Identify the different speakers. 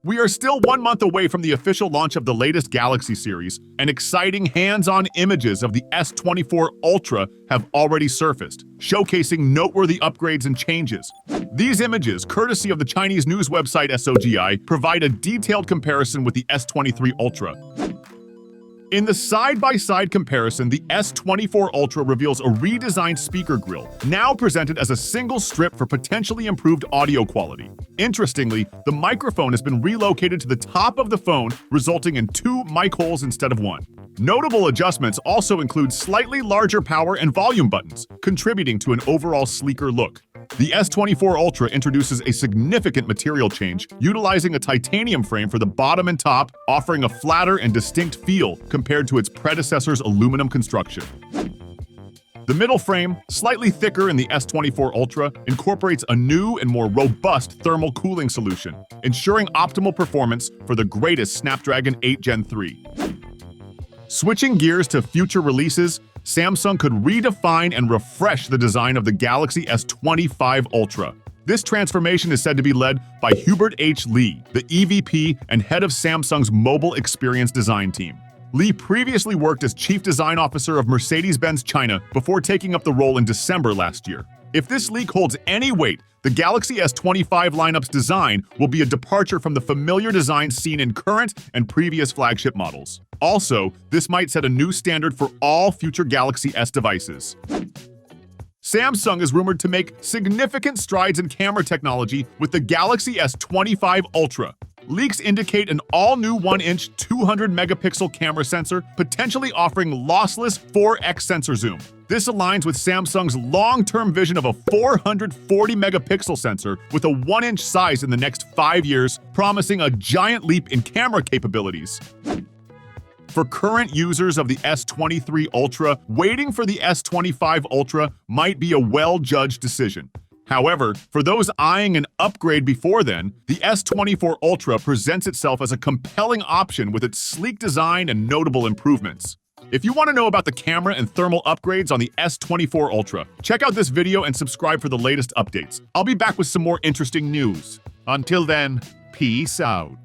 Speaker 1: We are still 1 month away from the official launch of the latest Galaxy series, and exciting hands-on images of the S24 Ultra have already surfaced, showcasing noteworthy upgrades and changes. These images, courtesy of the Chinese news website SOGI, provide a detailed comparison with the S23 Ultra. In the side-by-side comparison, the S24 Ultra reveals a redesigned speaker grille, now presented as a single strip for potentially improved audio quality. Interestingly, the microphone has been relocated to the top of the phone, resulting in 2 mic holes instead of 1. Notable adjustments also include slightly larger power and volume buttons, contributing to an overall sleeker look. The S24 Ultra introduces a significant material change, utilizing a titanium frame for the bottom and top, offering a flatter and distinct feel compared to its predecessor's aluminum construction. The middle frame, slightly thicker in the S24 Ultra, incorporates a new and more robust thermal cooling solution, ensuring optimal performance for the greatest Snapdragon 8 Gen 3. Switching gears to future releases, Samsung could redefine and refresh the design of the Galaxy S25 Ultra. This transformation is said to be led by Hubert H. Lee, the EVP and head of Samsung's mobile experience design team. Lee previously worked as Chief Design Officer of Mercedes-Benz China before taking up the role in December last year. If this leak holds any weight, the Galaxy S25 lineup's design will be a departure from the familiar designs seen in current and previous flagship models. Also, this might set a new standard for all future Galaxy S devices. Samsung is rumored to make significant strides in camera technology with the Galaxy S25 Ultra. Leaks indicate an all-new 1-inch 200-megapixel camera sensor, potentially offering lossless 4x sensor zoom. This aligns with Samsung's long-term vision of a 440-megapixel sensor with a 1-inch size in the next 5 years, promising a giant leap in camera capabilities. For current users of the S23 Ultra, waiting for the S25 Ultra might be a well-judged decision. However, for those eyeing an upgrade before then, the S24 Ultra presents itself as a compelling option with its sleek design and notable improvements. If you want to know about the camera and thermal upgrades on the S24 Ultra, check out this video and subscribe for the latest updates. I'll be back with some more interesting news. Until then, peace out.